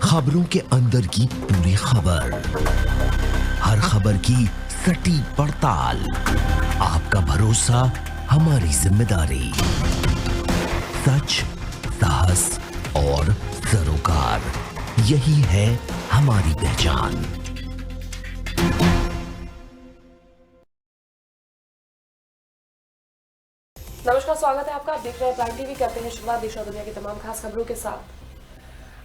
खबरों के अंदर की पूरी खबर, हर खबर की सटीक पड़ताल, आपका भरोसा हमारी जिम्मेदारी। सच, साहस और सरोकार, यही है हमारी पहचान। नमस्कार, स्वागत है आपका। आप देख रहे हैं प्राइम टीवी। करते हैं शुरुआत देश और दुनिया की तमाम खास खबरों के साथ।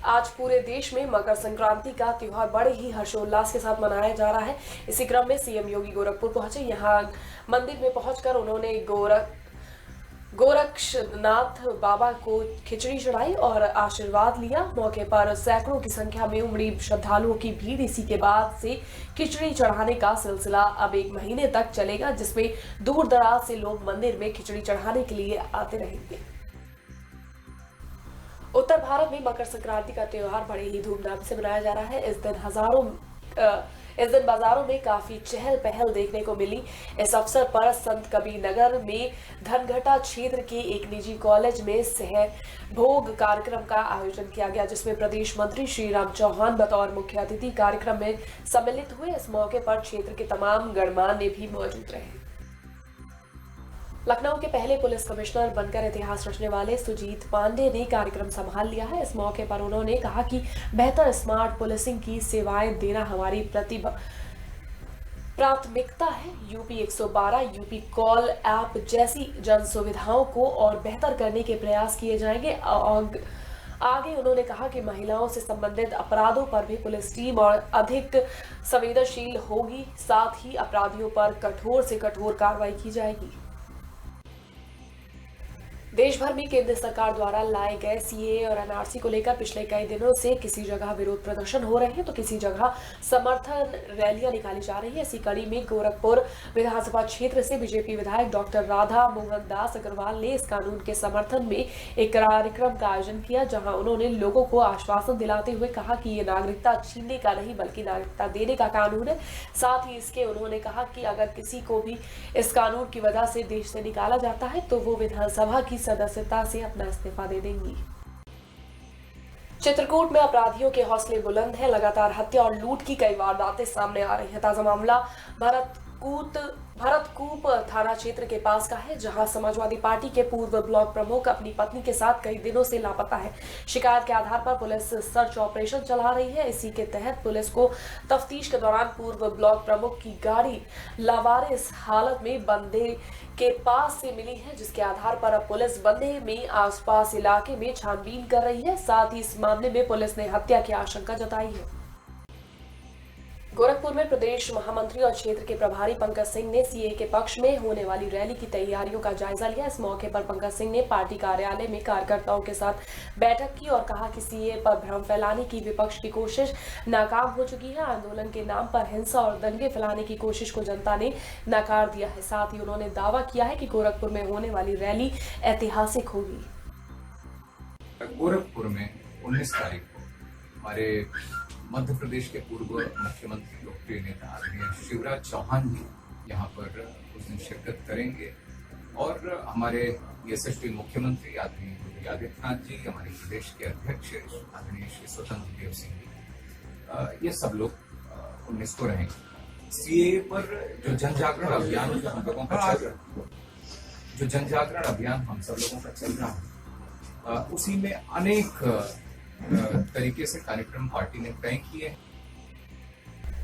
आज पूरे देश में मकर संक्रांति का त्योहार बड़े ही हर्षोल्लास के साथ मनाया जा रहा है। इसी क्रम में सीएम योगी गोरखपुर पहुंचे। यहां मंदिर में पहुंचकर उन्होंने गोरक्षनाथ बाबा को खिचड़ी चढ़ाई और आशीर्वाद लिया। मौके पर सैकड़ों की संख्या में उमड़ी श्रद्धालुओं की भीड़। इसी के बाद से खिचड़ी चढ़ाने का सिलसिला अब 1 महीने तक चलेगा, जिसमें दूर दराज से लोग मंदिर में खिचड़ी चढ़ाने के लिए आते रहेंगे। उत्तर भारत में मकर संक्रांति का त्योहार बड़े ही धूमधाम से मनाया जा रहा है। इस दिन बाजारों में काफी चहल पहल देखने को मिली। इस अवसर पर संत कबीर नगर में धनघटा क्षेत्र के एक निजी कॉलेज में सहभोग कार्यक्रम का आयोजन किया गया, जिसमें प्रदेश मंत्री श्रीराम चौहान बतौर मुख्य अतिथि कार्यक्रम में सम्मिलित हुए। इस मौके पर क्षेत्र के तमाम गणमान्य भी मौजूद रहे। लखनऊ के पहले पुलिस कमिश्नर बनकर इतिहास रचने वाले सुजीत पांडे ने कार्यक्रम संभाल लिया है। इस मौके पर उन्होंने कहा कि बेहतर स्मार्ट पुलिसिंग की सेवाएं देना हमारी प्राथमिकता है। यूपी 112, यूपी कॉल ऐप जैसी जन सुविधाओं को और बेहतर करने के प्रयास किए जाएंगे। आगे उन्होंने कहा कि महिलाओं से संबंधित अपराधों पर भी पुलिस टीम और अधिक संवेदनशील होगी। साथ ही अपराधियों पर कठोर से कठोर कार्रवाई की जाएगी। देश भर में केंद्र सरकार द्वारा लाए गए सीएए और एनआरसी को लेकर पिछले कई दिनों से किसी जगह विरोध प्रदर्शन हो रहे हैं तो किसी जगह समर्थन रैलियां निकाली जा रही है। इसी कड़ी में गोरखपुर विधानसभा क्षेत्र से बीजेपी विधायक डॉक्टर राधा मोहन दास अग्रवाल ने इस कानून के समर्थन में एक कार्यक्रम का आयोजन किया, जहां उन्होंने लोगों को आश्वासन दिलाते हुए कहा कि ये नागरिकता छीनने का नहीं बल्कि नागरिकता देने का कानून है। साथ ही इसके उन्होंने कहा कि अगर किसी को भी इस कानून की वजह से देश से निकाला जाता है तो वो विधानसभा की सदस्यता से अपना इस्तीफा दे देंगी। चित्रकूट में अपराधियों के हौसले बुलंद हैं। लगातार हत्या और लूट की कई वारदातें सामने आ रही हैं। ताजा मामला भरतकूप थाना क्षेत्र के पास का है, जहां समाजवादी पार्टी के पूर्व ब्लॉक प्रमुख अपनी पत्नी के साथ कई दिनों से लापता है। शिकायत के आधार पर पुलिस सर्च ऑपरेशन चला रही है। इसी के तहत पुलिस को तफ्तीश के दौरान पूर्व ब्लॉक प्रमुख की गाड़ी लावारिस हालत में बंदे के पास से मिली है, जिसके आधार पर अब पुलिस बंदे में आसपास इलाके में छानबीन कर रही है। साथ ही इस मामले में पुलिस ने हत्या की आशंका जताई है। गोरखपुर में प्रदेश महामंत्री और क्षेत्र के प्रभारी पंकज सिंह ने सीए के पक्ष में होने वाली रैली की तैयारियों का जायजा लिया। इस मौके पर पंकज सिंह ने पार्टी कार्यालय में कार्यकर्ताओं के साथ बैठक की और कहा कि सीए पर भ्रम फैलाने की विपक्ष की कोशिश नाकाम हो चुकी है। आंदोलन के नाम पर हिंसा और दंगे फैलाने की कोशिश को जनता ने नकार दिया है। साथ ही उन्होंने दावा किया है कि गोरखपुर में होने वाली रैली ऐतिहासिक होगी। गोरखपुर में 19 तारीख को हमारे मध्य प्रदेश के पूर्व मुख्यमंत्री लोकप्रिय नेता आदरणीय शिवराज चौहान जी यहाँ पर उस दिन शिरकत करेंगे और हमारे यशस्वी मुख्यमंत्री आदरणीय योगी आदित्यनाथ जी, हमारे प्रदेश के अध्यक्ष आदरणीय श्री स्वतंत्र देव सिंह जी, ये सब लोग 19 को रहेंगे। सीएए पर जो जन जागरण अभियान हम लोगों का चल रहा है, उसी में अनेक तरीके से कार्यक्रम पार्टी ने तय किए।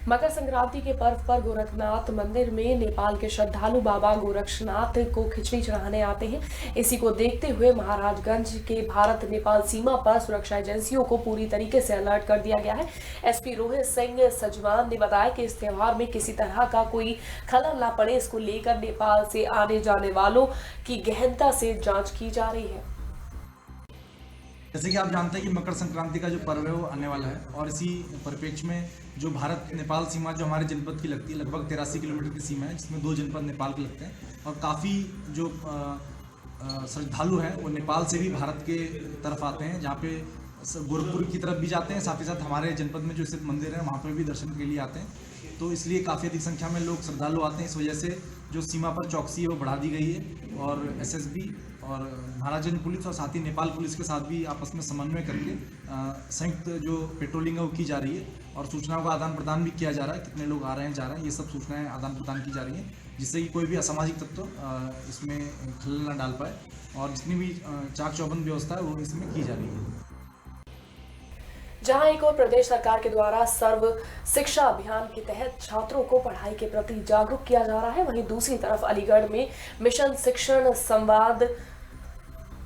मकर संक्रांति के पर्व पर गोरखनाथ मंदिर में नेपाल के श्रद्धालु बाबा गोरक्षनाथ को खिचड़ी चढ़ाने आते हैं। इसी को देखते हुए महाराजगंज के भारत नेपाल सीमा पर सुरक्षा एजेंसियों को पूरी तरीके से अलर्ट कर दिया गया है। एसपी रोहित सिंह सजवान ने बताया कि इस त्योहार में किसी तरह का कोई खलल न पड़े, इसको लेकर नेपाल से आने जाने वालों की गहनता से जाँच की जा रही है। जैसे कि आप जानते हैं कि मकर संक्रांति का जो पर्व है वो आने वाला है और इसी परिप्रेक्ष्य में जो भारत नेपाल सीमा जो हमारे जनपद की लगती है, लगभग 83 किलोमीटर की सीमा है, जिसमें 2 जनपद नेपाल के लगते हैं और काफ़ी जो श्रद्धालु हैं वो नेपाल से भी भारत के तरफ आते हैं, जहाँ पे गोरखपुर की तरफ भी जाते हैं। साथ ही साथ हमारे जनपद में जो स्थित मंदिर है वहाँ पर भी दर्शन के लिए आते हैं। तो इसलिए काफ़ी अधिक संख्या में लोग श्रद्धालु आते हैं। इस वजह से जो सीमा पर चौकसी है वो बढ़ा दी गई है और एसएसबी और महाराजगंज पुलिस और साथ ही नेपाल पुलिस के साथ भी आपस में समन्वय करके संयुक्त जो पेट्रोलिंग है वो की जा रही है और सूचनाओं का आदान प्रदान भी किया जा रहा है। कितने लोग आ रहे हैं, जा रहे हैं, ये सब सूचनाएं आदान प्रदान की जा रही हैं, जिससे कि कोई भी असामाजिक तत्व इसमें खलल ना डाल पाए और जितनी भी चाक चौबंद व्यवस्था है वो इसमें की जा रही है। जहां एक और प्रदेश सरकार के द्वारा सर्व शिक्षा अभियान के तहत छात्रों को पढ़ाई के प्रति जागरूक किया जा रहा है, वहीं दूसरी तरफ अलीगढ़ में मिशन शिक्षण संवाद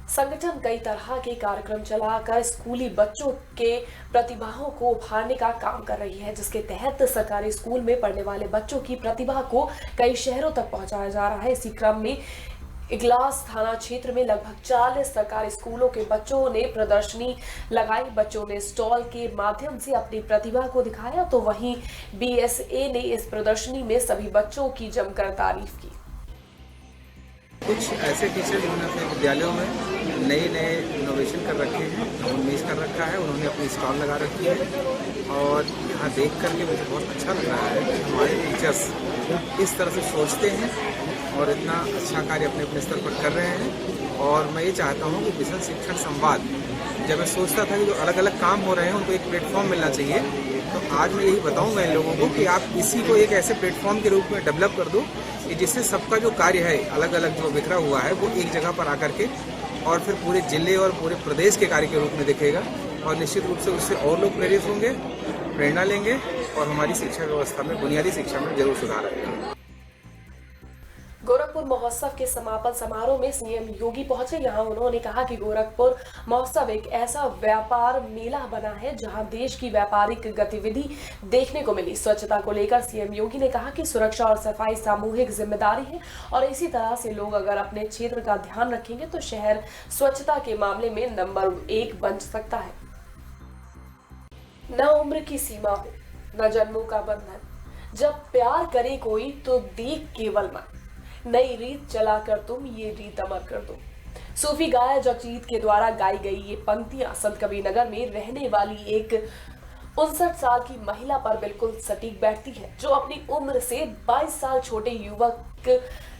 संगठन कई तरह के कार्यक्रम चलाकर स्कूली बच्चों के प्रतिभाओं को उभारने का काम कर रही है, जिसके तहत सरकारी स्कूल में पढ़ने वाले बच्चों की प्रतिभा को कई शहरों तक पहुंचाया जा रहा है। इसी क्रम में इगलास थाना क्षेत्र में लगभग 40 सरकारी स्कूलों के बच्चों ने प्रदर्शनी लगाई। बच्चों ने स्टॉल के माध्यम से अपनी प्रतिभा को दिखाया, तो वहीं बीएसए ने इस प्रदर्शनी में सभी बच्चों की जमकर तारीफ की। कुछ ऐसे टीचर जिन्होंने अपने विद्यालयों में नए इनोवेशन कर रखे हैं, उन्मेष कर रखा है, उन्होंने अपनी स्टॉल लगा रखी है और यहाँ देख करके मुझे बहुत अच्छा लग रहा है कि हमारे टीचर्स इस तरह से सोचते हैं और इतना अच्छा कार्य अपने अपने स्तर पर कर रहे हैं। और मैं ये चाहता हूँ कि मिशन शिक्षण संवाद, जब मैं सोचता था कि जो अलग अलग काम हो रहे हैं उनको एक प्लेटफॉर्म मिलना चाहिए, तो आज मैं यही बताऊँगा इन लोगों को कि आप इसी को एक ऐसे प्लेटफॉर्म के रूप में डेवलप कर दो कि जिससे सबका जो कार्य है अलग अलग जो बिखरा हुआ है वो एक जगह पर आकर के और फिर पूरे जिले और पूरे प्रदेश के कार्य के रूप में दिखेगा और निश्चित रूप से उससे और लोग प्रेरित होंगे, प्रेरणा लेंगे और हमारी शिक्षा व्यवस्था में, बुनियादी शिक्षा में जरूर सुधार आएगा। गोरखपुर महोत्सव के समापन समारोह में सीएम योगी पहुंचे। यहां उन्होंने कहा कि गोरखपुर महोत्सव एक ऐसा व्यापार मेला बना है जहां देश की व्यापारिक गतिविधि देखने को मिली। स्वच्छता को लेकर सीएम योगी ने कहा कि सुरक्षा और सफाई सामूहिक जिम्मेदारी है और इसी तरह से लोग अगर अपने क्षेत्र का ध्यान रखेंगे तो शहर स्वच्छता के मामले में नंबर 1 बन सकता है। न उम्र की सीमा हो, न जन्मों का बंधन, जब प्यार करे कोई तो देख केवल मन, नई रीत चलाकर तुम ये रीत अमर कर दो। सूफी गायक जगजीत के द्वारा गाई गई ये पंक्तियां संत कबीरनगर में रहने वाली एक 59 साल की महिला पर बिल्कुल सटीक बैठती है, जो अपनी उम्र से 22 साल छोटे युवक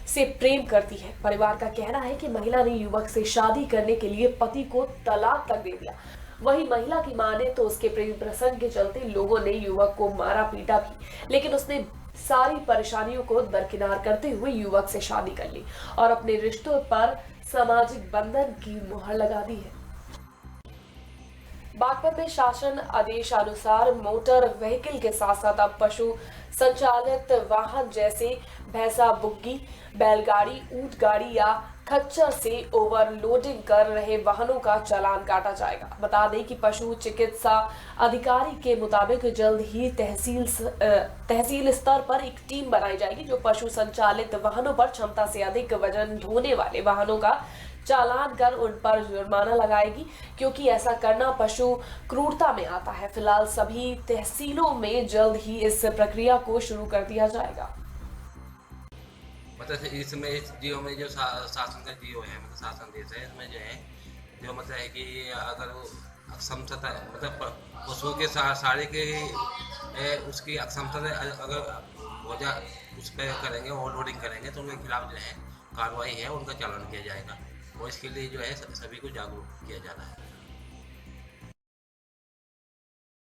से प्रेम करती है। परिवार का कहना है कि महिला ने युवक से शादी करने के लिए पति को तलाक तक दे दिया। वहीं महिला की माने तो उसके प्रेम प्रसंग के चलते लोगों ने युवक को मारा पीटा भी, लेकिन उसने सारी परेशानियों को दरकिनार करते हुए युवक से शादी कर ली और अपने रिश्तों पर सामाजिक बंधन की मुहर लगा दी है। बागपत में शासन आदेशानुसार मोटर व्हीकल के साथ साथ अब पशु संचालित वाहन जैसे भैंसा बुग्गी, बैलगाड़ी, ऊंट गाड़ी या खच्चर से ओवरलोडिंग कर रहे वाहनों का चालान काटा जाएगा। बता दें कि पशु चिकित्सा अधिकारी के मुताबिक जल्द ही तहसील स्तर पर एक टीम बनाई जाएगी जो पशु संचालित वाहनों पर क्षमता से अधिक वजन ढोने वाले वाहनों का चालान कर उन पर जुर्माना लगाएगी, क्योंकि ऐसा करना पशु क्रूरता में आता है। फिलहाल सभी तहसीलों में जल्द ही इस प्रक्रिया को शुरू कर दिया जाएगा। मतलब इसमें इस जियो में जो शासन का जियो है, मतलब शासन देश है, इसमें जो है जो मतलब है कि अगर अक्षमता मतलब पशुओं के सारे के उसकी अक्षमता अगर हो जा उस पर करेंगे, ओवरलोडिंग करेंगे तो उनके खिलाफ जो है कार्रवाई है, उनका चालान किया जाएगा और इसके लिए जो है सभी को जागरूक किया जा रहा है।